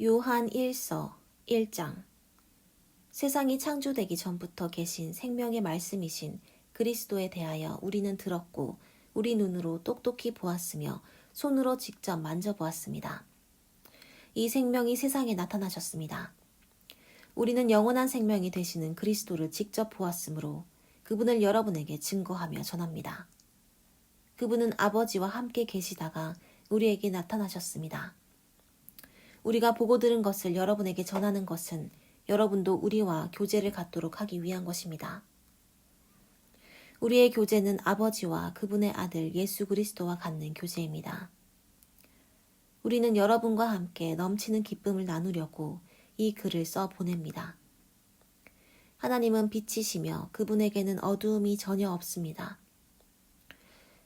요한 1서 1장. 세상이 창조되기 전부터 계신 생명의 말씀이신 그리스도에 대하여 우리는 들었고 우리 눈으로 똑똑히 보았으며 손으로 직접 만져보았습니다. 이 생명이 세상에 나타나셨습니다. 우리는 영원한 생명이 되시는 그리스도를 직접 보았으므로 그분을 여러분에게 증거하며 전합니다. 그분은 아버지와 함께 계시다가 우리에게 나타나셨습니다. 우리가 보고 들은 것을 여러분에게 전하는 것은 여러분도 우리와 교제를 갖도록 하기 위한 것입니다. 우리의 교제는 아버지와 그분의 아들 예수 그리스도와 갖는 교제입니다. 우리는 여러분과 함께 넘치는 기쁨을 나누려고 이 글을 써 보냅니다. 하나님은 빛이시며 그분에게는 어두움이 전혀 없습니다.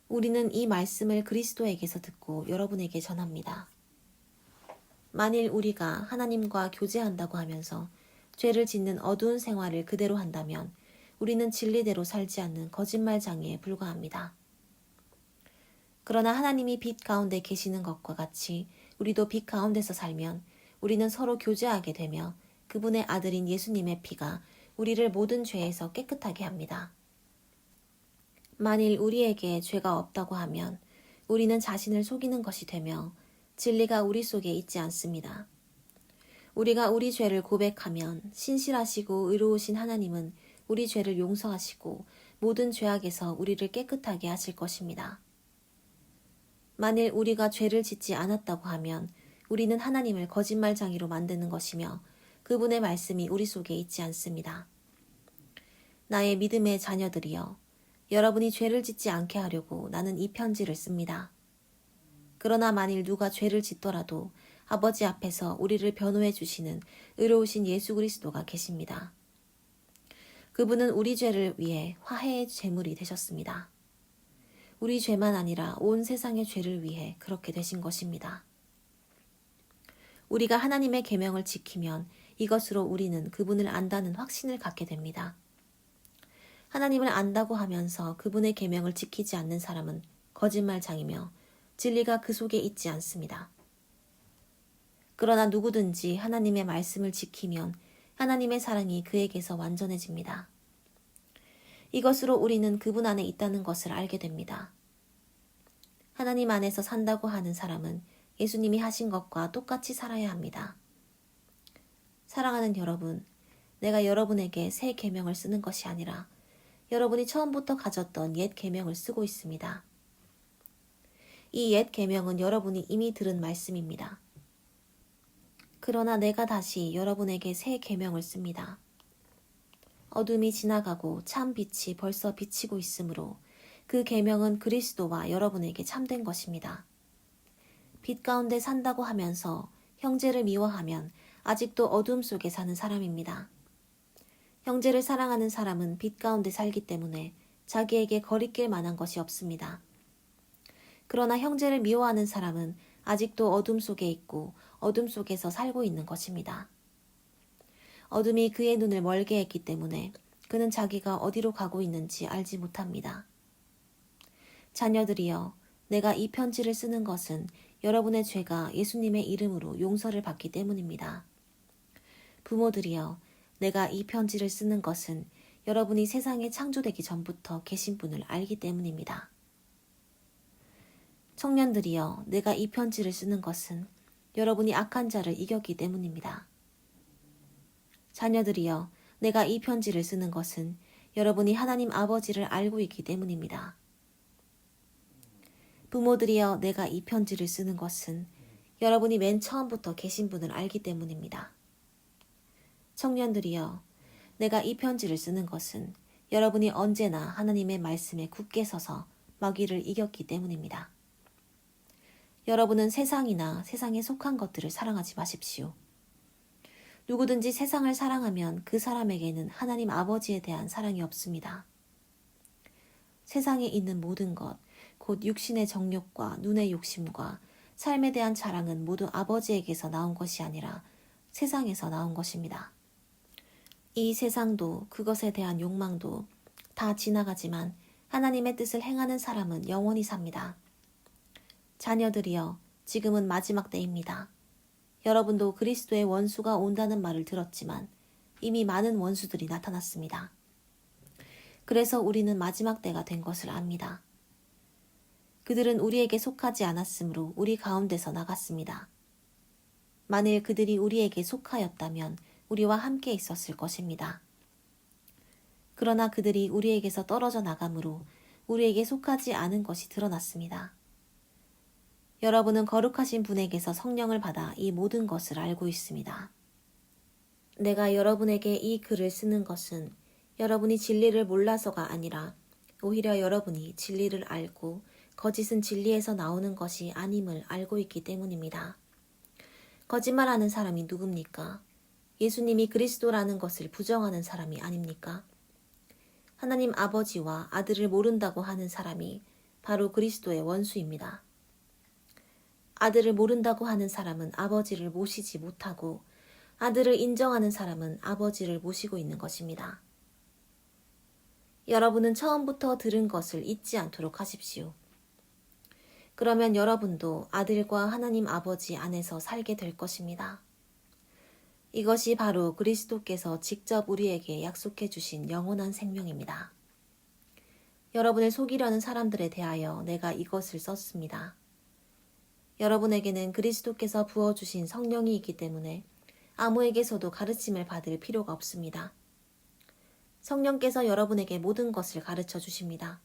우리는 이 말씀을 그리스도에게서 듣고 여러분에게 전합니다. 만일 우리가 하나님과 교제한다고 하면서 죄를 짓는 어두운 생활을 그대로 한다면 우리는 진리대로 살지 않는 거짓말장애에 불과합니다. 그러나 하나님이 빛 가운데 계시는 것과 같이 우리도 빛 가운데서 살면 우리는 서로 교제하게 되며 그분의 아들인 예수님의 피가 우리를 모든 죄에서 깨끗하게 합니다. 만일 우리에게 죄가 없다고 하면 우리는 자신을 속이는 것이 되며 진리가 우리 속에 있지 않습니다. 우리가 우리 죄를 고백하면 신실하시고 의로우신 하나님은 우리 죄를 용서하시고 모든 죄악에서 우리를 깨끗하게 하실 것입니다. 만일 우리가 죄를 짓지 않았다고 하면 우리는 하나님을 거짓말장이로 만드는 것이며 그분의 말씀이 우리 속에 있지 않습니다. 나의 믿음의 자녀들이여, 여러분이 죄를 짓지 않게 하려고 나는 이 편지를 씁니다. 그러나 만일 누가 죄를 짓더라도 아버지 앞에서 우리를 변호해 주시는 의로우신 예수 그리스도가 계십니다. 그분은 우리 죄를 위해 화해의 제물이 되셨습니다. 우리 죄만 아니라 온 세상의 죄를 위해 그렇게 되신 것입니다. 우리가 하나님의 계명을 지키면 이것으로 우리는 그분을 안다는 확신을 갖게 됩니다. 하나님을 안다고 하면서 그분의 계명을 지키지 않는 사람은 거짓말장이며 진리가 그 속에 있지 않습니다. 그러나 누구든지 하나님의 말씀을 지키면 하나님의 사랑이 그에게서 완전해집니다. 이것으로 우리는 그분 안에 있다는 것을 알게 됩니다. 하나님 안에서 산다고 하는 사람은 예수님이 하신 것과 똑같이 살아야 합니다. 사랑하는 여러분, 내가 여러분에게 새 계명을 쓰는 것이 아니라 여러분이 처음부터 가졌던 옛 계명을 쓰고 있습니다. 이 옛 계명은 여러분이 이미 들은 말씀입니다. 그러나 내가 다시 여러분에게 새 계명을 씁니다. 어둠이 지나가고 참 빛이 벌써 비치고 있으므로 그 계명은 그리스도와 여러분에게 참된 것입니다. 빛 가운데 산다고 하면서 형제를 미워하면 아직도 어둠 속에 사는 사람입니다. 형제를 사랑하는 사람은 빛 가운데 살기 때문에 자기에게 거리낄 만한 것이 없습니다. 그러나 형제를 미워하는 사람은 아직도 어둠 속에 있고 어둠 속에서 살고 있는 것입니다. 어둠이 그의 눈을 멀게 했기 때문에 그는 자기가 어디로 가고 있는지 알지 못합니다. 자녀들이여, 내가 이 편지를 쓰는 것은 여러분의 죄가 예수님의 이름으로 용서를 받기 때문입니다. 부모들이여, 내가 이 편지를 쓰는 것은 여러분이 세상에 창조되기 전부터 계신 분을 알기 때문입니다. 청년들이여, 내가 이 편지를 쓰는 것은 여러분이 악한 자를 이겼기 때문입니다. 자녀들이여, 내가 이 편지를 쓰는 것은 여러분이 하나님 아버지를 알고 있기 때문입니다. 부모들이여, 내가 이 편지를 쓰는 것은 여러분이 맨 처음부터 계신 분을 알기 때문입니다. 청년들이여, 내가 이 편지를 쓰는 것은 여러분이 언제나 하나님의 말씀에 굳게 서서 마귀를 이겼기 때문입니다. 여러분은 세상이나 세상에 속한 것들을 사랑하지 마십시오. 누구든지 세상을 사랑하면 그 사람에게는 하나님 아버지에 대한 사랑이 없습니다. 세상에 있는 모든 것, 곧 육신의 정욕과 눈의 욕심과 삶에 대한 자랑은 모두 아버지에게서 나온 것이 아니라 세상에서 나온 것입니다. 이 세상도 그것에 대한 욕망도 다 지나가지만 하나님의 뜻을 행하는 사람은 영원히 삽니다. 자녀들이여, 지금은 마지막 때입니다. 여러분도 그리스도의 원수가 온다는 말을 들었지만 이미 많은 원수들이 나타났습니다. 그래서 우리는 마지막 때가 된 것을 압니다. 그들은 우리에게 속하지 않았으므로 우리 가운데서 나갔습니다. 만일 그들이 우리에게 속하였다면 우리와 함께 있었을 것입니다. 그러나 그들이 우리에게서 떨어져 나가므로 우리에게 속하지 않은 것이 드러났습니다. 여러분은 거룩하신 분에게서 성령을 받아 이 모든 것을 알고 있습니다. 내가 여러분에게 이 글을 쓰는 것은 여러분이 진리를 몰라서가 아니라 오히려 여러분이 진리를 알고 거짓은 진리에서 나오는 것이 아님을 알고 있기 때문입니다. 거짓말하는 사람이 누굽니까? 예수님이 그리스도라는 것을 부정하는 사람이 아닙니까? 하나님 아버지와 아들을 모른다고 하는 사람이 바로 그리스도의 원수입니다. 아들을 모른다고 하는 사람은 아버지를 모시지 못하고 아들을 인정하는 사람은 아버지를 모시고 있는 것입니다. 여러분은 처음부터 들은 것을 잊지 않도록 하십시오. 그러면 여러분도 아들과 하나님 아버지 안에서 살게 될 것입니다. 이것이 바로 그리스도께서 직접 우리에게 약속해 주신 영원한 생명입니다. 여러분을 속이려는 사람들에 대하여 내가 이것을 썼습니다. 여러분에게는 그리스도께서 부어주신 성령이 있기 때문에 아무에게서도 가르침을 받을 필요가 없습니다. 성령께서 여러분에게 모든 것을 가르쳐 주십니다.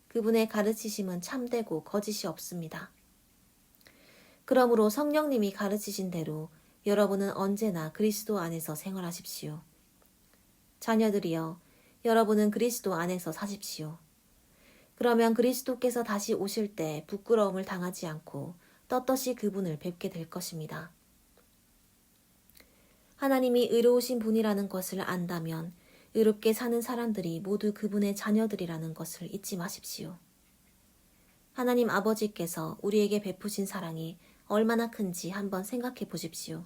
그분의 가르치심은 참되고 거짓이 없습니다. 그러므로 성령님이 가르치신 대로 여러분은 언제나 그리스도 안에서 생활하십시오. 자녀들이여, 여러분은 그리스도 안에서 사십시오. 그러면 그리스도께서 다시 오실 때 부끄러움을 당하지 않고 떳떳이 그분을 뵙게 될 것입니다. 하나님이 의로우신 분이라는 것을 안다면 의롭게 사는 사람들이 모두 그분의 자녀들이라는 것을 잊지 마십시오. 하나님 아버지께서 우리에게 베푸신 사랑이 얼마나 큰지 한번 생각해 보십시오.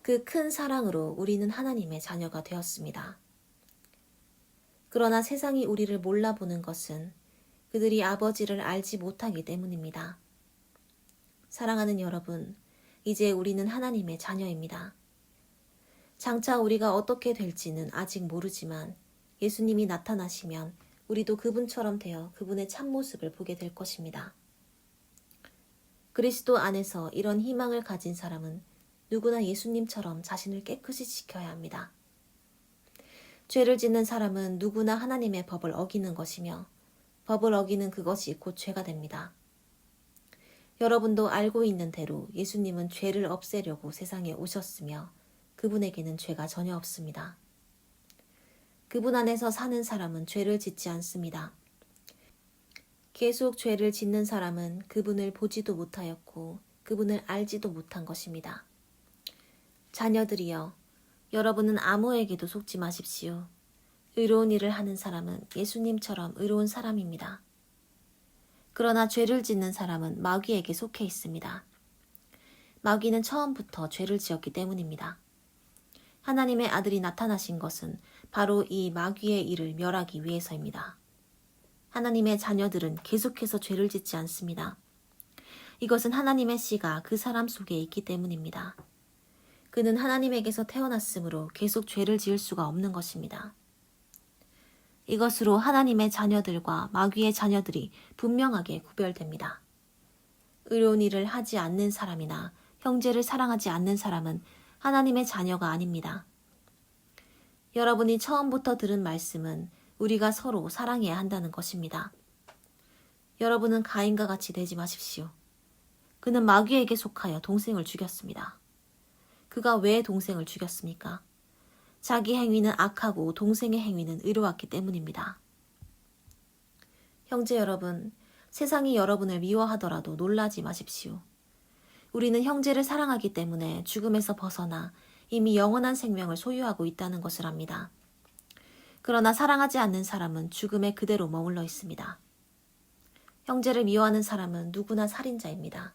그 큰 사랑으로 우리는 하나님의 자녀가 되었습니다. 그러나 세상이 우리를 몰라보는 것은 그들이 아버지를 알지 못하기 때문입니다. 사랑하는 여러분, 이제 우리는 하나님의 자녀입니다. 장차 우리가 어떻게 될지는 아직 모르지만 예수님이 나타나시면 우리도 그분처럼 되어 그분의 참모습을 보게 될 것입니다. 그리스도 안에서 이런 희망을 가진 사람은 누구나 예수님처럼 자신을 깨끗이 지켜야 합니다. 죄를 짓는 사람은 누구나 하나님의 법을 어기는 것이며 법을 어기는 그것이 곧 죄가 됩니다. 여러분도 알고 있는 대로 예수님은 죄를 없애려고 세상에 오셨으며 그분에게는 죄가 전혀 없습니다. 그분 안에서 사는 사람은 죄를 짓지 않습니다. 계속 죄를 짓는 사람은 그분을 보지도 못하였고 그분을 알지도 못한 것입니다. 자녀들이여, 여러분은 아무에게도 속지 마십시오. 의로운 일을 하는 사람은 예수님처럼 의로운 사람입니다. 그러나 죄를 짓는 사람은 마귀에게 속해 있습니다. 마귀는 처음부터 죄를 지었기 때문입니다. 하나님의 아들이 나타나신 것은 바로 이 마귀의 일을 멸하기 위해서입니다. 하나님의 자녀들은 계속해서 죄를 짓지 않습니다. 이것은 하나님의 씨가 그 사람 속에 있기 때문입니다. 그는 하나님에게서 태어났으므로 계속 죄를 지을 수가 없는 것입니다. 이것으로 하나님의 자녀들과 마귀의 자녀들이 분명하게 구별됩니다. 의로운 일을 하지 않는 사람이나 형제를 사랑하지 않는 사람은 하나님의 자녀가 아닙니다. 여러분이 처음부터 들은 말씀은 우리가 서로 사랑해야 한다는 것입니다. 여러분은 가인과 같이 되지 마십시오. 그는 마귀에게 속하여 동생을 죽였습니다. 그가 왜 동생을 죽였습니까? 자기 행위는 악하고 동생의 행위는 의로웠기 때문입니다. 형제 여러분, 세상이 여러분을 미워하더라도 놀라지 마십시오. 우리는 형제를 사랑하기 때문에 죽음에서 벗어나 이미 영원한 생명을 소유하고 있다는 것을 압니다. 그러나 사랑하지 않는 사람은 죽음에 그대로 머물러 있습니다. 형제를 미워하는 사람은 누구나 살인자입니다.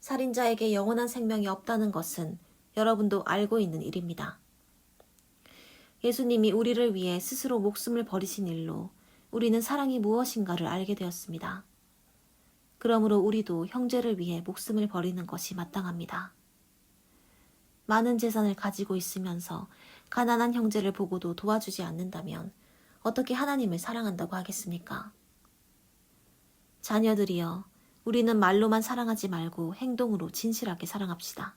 살인자에게 영원한 생명이 없다는 것은 여러분도 알고 있는 일입니다. 예수님이 우리를 위해 스스로 목숨을 버리신 일로 우리는 사랑이 무엇인가를 알게 되었습니다. 그러므로 우리도 형제를 위해 목숨을 버리는 것이 마땅합니다. 많은 재산을 가지고 있으면서 가난한 형제를 보고도 도와주지 않는다면 어떻게 하나님을 사랑한다고 하겠습니까? 자녀들이여, 우리는 말로만 사랑하지 말고 행동으로 진실하게 사랑합시다.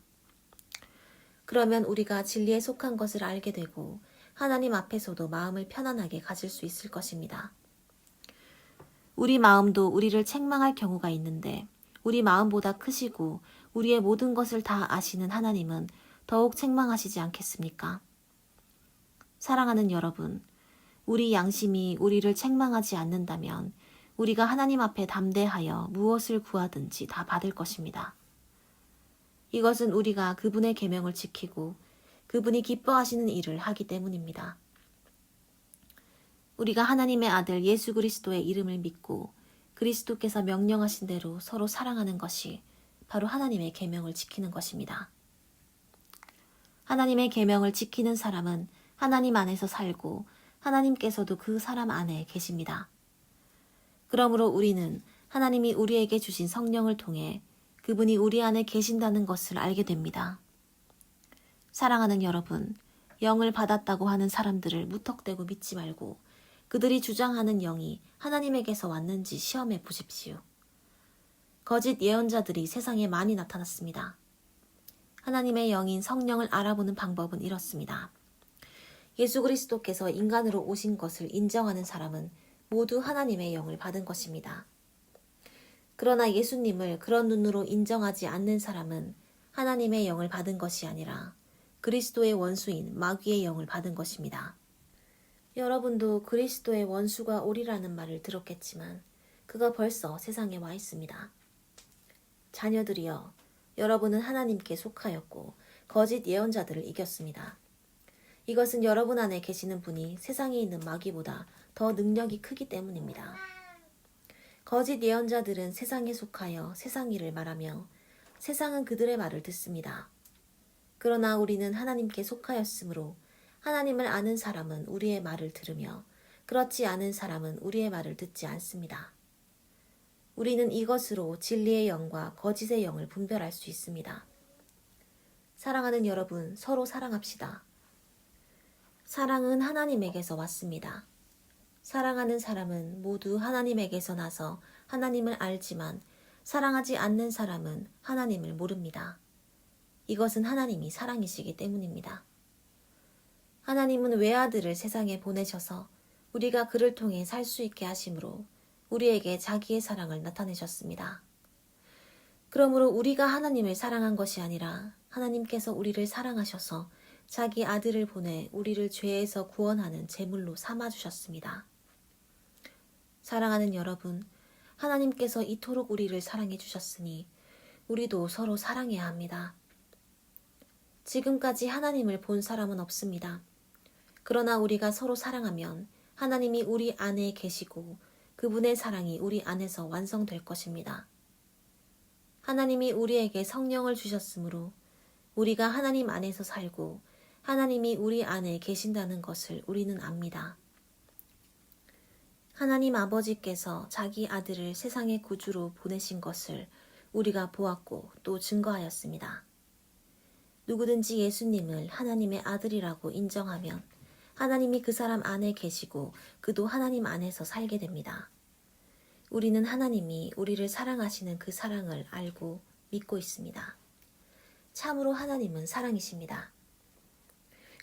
그러면 우리가 진리에 속한 것을 알게 되고 하나님 앞에서도 마음을 편안하게 가질 수 있을 것입니다. 우리 마음도 우리를 책망할 경우가 있는데 우리 마음보다 크시고 우리의 모든 것을 다 아시는 하나님은 더욱 책망하시지 않겠습니까? 사랑하는 여러분, 우리 양심이 우리를 책망하지 않는다면 우리가 하나님 앞에 담대하여 무엇을 구하든지 다 받을 것입니다. 이것은 우리가 그분의 계명을 지키고 그분이 기뻐하시는 일을 하기 때문입니다. 우리가 하나님의 아들 예수 그리스도의 이름을 믿고 그리스도께서 명령하신 대로 서로 사랑하는 것이 바로 하나님의 계명을 지키는 것입니다. 하나님의 계명을 지키는 사람은 하나님 안에서 살고 하나님께서도 그 사람 안에 계십니다. 그러므로 우리는 하나님이 우리에게 주신 성령을 통해 그분이 우리 안에 계신다는 것을 알게 됩니다. 사랑하는 여러분, 영을 받았다고 하는 사람들을 무턱대고 믿지 말고 그들이 주장하는 영이 하나님에게서 왔는지 시험해 보십시오. 거짓 예언자들이 세상에 많이 나타났습니다. 하나님의 영인 성령을 알아보는 방법은 이렇습니다. 예수 그리스도께서 인간으로 오신 것을 인정하는 사람은 모두 하나님의 영을 받은 것입니다. 그러나 예수님을 그런 눈으로 인정하지 않는 사람은 하나님의 영을 받은 것이 아니라 그리스도의 원수인 마귀의 영을 받은 것입니다. 여러분도 그리스도의 원수가 오리라는 말을 들었겠지만 그가 벌써 세상에 와 있습니다. 자녀들이여, 여러분은 하나님께 속하였고 거짓 예언자들을 이겼습니다. 이것은 여러분 안에 계시는 분이 세상에 있는 마귀보다 더 능력이 크기 때문입니다. 거짓 예언자들은 세상에 속하여 세상 일을 말하며 세상은 그들의 말을 듣습니다. 그러나 우리는 하나님께 속하였으므로 하나님을 아는 사람은 우리의 말을 들으며 그렇지 않은 사람은 우리의 말을 듣지 않습니다. 우리는 이것으로 진리의 영과 거짓의 영을 분별할 수 있습니다. 사랑하는 여러분, 서로 사랑합시다. 사랑은 하나님에게서 왔습니다. 사랑하는 사람은 모두 하나님에게서 나서 하나님을 알지만 사랑하지 않는 사람은 하나님을 모릅니다. 이것은 하나님이 사랑이시기 때문입니다. 하나님은 외아들을 세상에 보내셔서 우리가 그를 통해 살 수 있게 하심으로 우리에게 자기의 사랑을 나타내셨습니다. 그러므로 우리가 하나님을 사랑한 것이 아니라 하나님께서 우리를 사랑하셔서 자기 아들을 보내 우리를 죄에서 구원하는 제물로 삼아주셨습니다. 사랑하는 여러분, 하나님께서 이토록 우리를 사랑해 주셨으니 우리도 서로 사랑해야 합니다. 지금까지 하나님을 본 사람은 없습니다. 그러나 우리가 서로 사랑하면 하나님이 우리 안에 계시고 그분의 사랑이 우리 안에서 완성될 것입니다. 하나님이 우리에게 성령을 주셨으므로 우리가 하나님 안에서 살고 하나님이 우리 안에 계신다는 것을 우리는 압니다. 하나님 아버지께서 자기 아들을 세상의 구주로 보내신 것을 우리가 보았고 또 증거하였습니다. 누구든지 예수님을 하나님의 아들이라고 인정하면 하나님이 그 사람 안에 계시고 그도 하나님 안에서 살게 됩니다. 우리는 하나님이 우리를 사랑하시는 그 사랑을 알고 믿고 있습니다. 참으로 하나님은 사랑이십니다.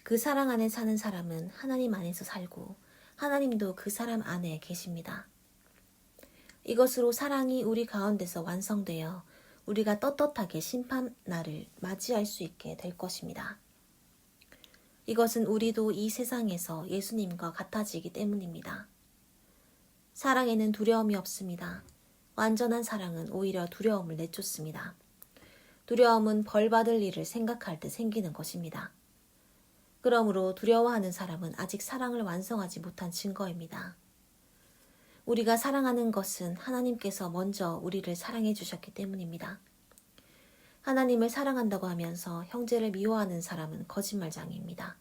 그 사랑 안에 사는 사람은 하나님 안에서 살고 하나님도 그 사람 안에 계십니다. 이것으로 사랑이 우리 가운데서 완성되어 우리가 떳떳하게 심판날을 맞이할 수 있게 될 것입니다. 이것은 우리도 이 세상에서 예수님과 같아지기 때문입니다. 사랑에는 두려움이 없습니다. 완전한 사랑은 오히려 두려움을 내쫓습니다. 두려움은 벌 받을 일을 생각할 때 생기는 것입니다. 그러므로 두려워하는 사람은 아직 사랑을 완성하지 못한 증거입니다. 우리가 사랑하는 것은 하나님께서 먼저 우리를 사랑해 주셨기 때문입니다. 하나님을 사랑한다고 하면서 형제를 미워하는 사람은 거짓말장입니다.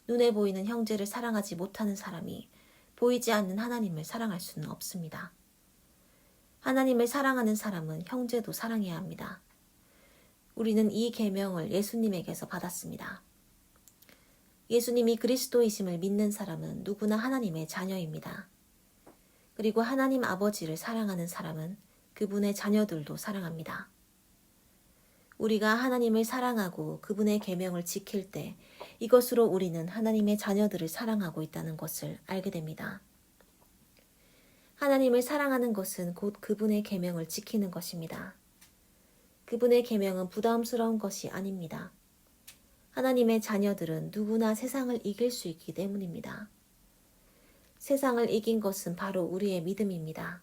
눈에 보이는 형제를 사랑하지 못하는 사람이 보이지 않는 하나님을 사랑할 수는 없습니다. 하나님을 사랑하는 사람은 형제도 사랑해야 합니다. 우리는 이 계명을 예수님에게서 받았습니다. 예수님이 그리스도이심을 믿는 사람은 누구나 하나님의 자녀입니다. 그리고 하나님 아버지를 사랑하는 사람은 그분의 자녀들도 사랑합니다. 우리가 하나님을 사랑하고 그분의 계명을 지킬 때 이것으로 우리는 하나님의 자녀들을 사랑하고 있다는 것을 알게 됩니다. 하나님을 사랑하는 것은 곧 그분의 계명을 지키는 것입니다. 그분의 계명은 부담스러운 것이 아닙니다. 하나님의 자녀들은 누구나 세상을 이길 수 있기 때문입니다. 세상을 이긴 것은 바로 우리의 믿음입니다.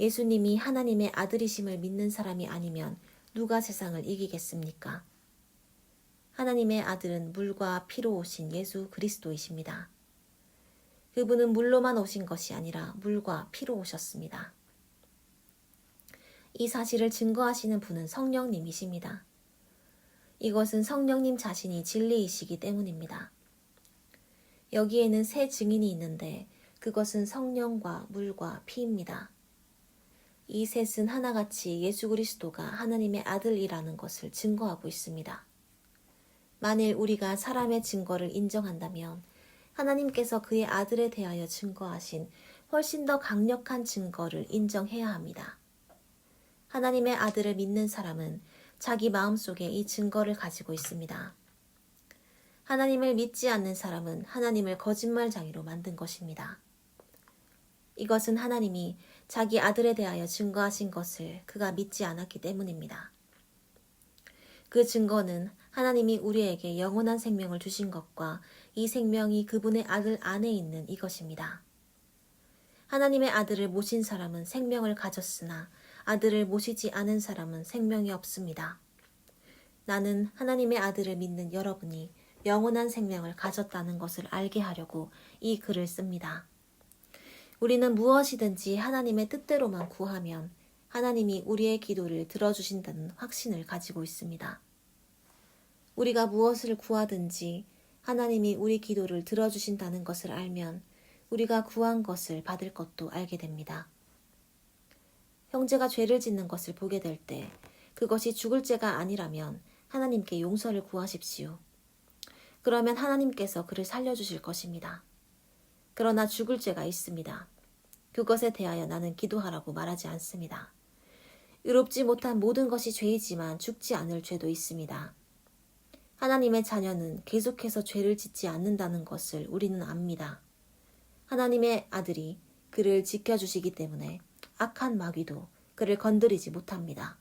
예수님이 하나님의 아들이심을 믿는 사람이 아니면 누가 세상을 이기겠습니까? 하나님의 아들은 물과 피로 오신 예수 그리스도이십니다. 그분은 물로만 오신 것이 아니라 물과 피로 오셨습니다. 이 사실을 증거하시는 분은 성령님이십니다. 이것은 성령님 자신이 진리이시기 때문입니다. 여기에는 세 증인이 있는데 그것은 성령과 물과 피입니다. 이 셋은 하나같이 예수 그리스도가 하나님의 아들이라는 것을 증거하고 있습니다. 만일 우리가 사람의 증거를 인정한다면 하나님께서 그의 아들에 대하여 증거하신 훨씬 더 강력한 증거를 인정해야 합니다. 하나님의 아들을 믿는 사람은 자기 마음속에 이 증거를 가지고 있습니다. 하나님을 믿지 않는 사람은 하나님을 거짓말쟁이로 만든 것입니다. 이것은 하나님이 자기 아들에 대하여 증거하신 것을 그가 믿지 않았기 때문입니다. 그 증거는 하나님이 우리에게 영원한 생명을 주신 것과 이 생명이 그분의 아들 안에 있는 이것입니다. 하나님의 아들을 모신 사람은 생명을 가졌으나 아들을 모시지 않은 사람은 생명이 없습니다. 나는 하나님의 아들을 믿는 여러분이 영원한 생명을 가졌다는 것을 알게 하려고 이 글을 씁니다. 우리는 무엇이든지 하나님의 뜻대로만 구하면 하나님이 우리의 기도를 들어주신다는 확신을 가지고 있습니다. 우리가 무엇을 구하든지 하나님이 우리 기도를 들어주신다는 것을 알면 우리가 구한 것을 받을 것도 알게 됩니다. 형제가 죄를 짓는 것을 보게 될 때 그것이 죽을 죄가 아니라면 하나님께 용서를 구하십시오. 그러면 하나님께서 그를 살려주실 것입니다. 그러나 죽을 죄가 있습니다. 그것에 대하여 나는 기도하라고 말하지 않습니다. 의롭지 못한 모든 것이 죄이지만 죽지 않을 죄도 있습니다. 하나님의 자녀는 계속해서 죄를 짓지 않는다는 것을 우리는 압니다. 하나님의 아들이 그를 지켜주시기 때문에 악한 마귀도 그를 건드리지 못합니다.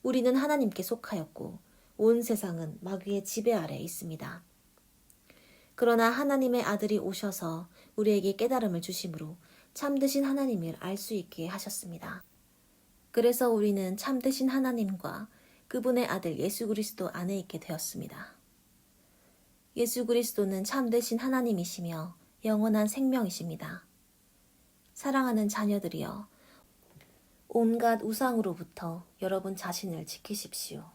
우리는 하나님께 속하였고 온 세상은 마귀의 지배 아래 있습니다. 그러나 하나님의 아들이 오셔서 우리에게 깨달음을 주심으로 참되신 하나님을 알 수 있게 하셨습니다. 그래서 우리는 참되신 하나님과 그분의 아들 예수 그리스도 안에 있게 되었습니다. 예수 그리스도는 참되신 하나님이시며 영원한 생명이십니다. 사랑하는 자녀들이여, 온갖 우상으로부터 여러분 자신을 지키십시오.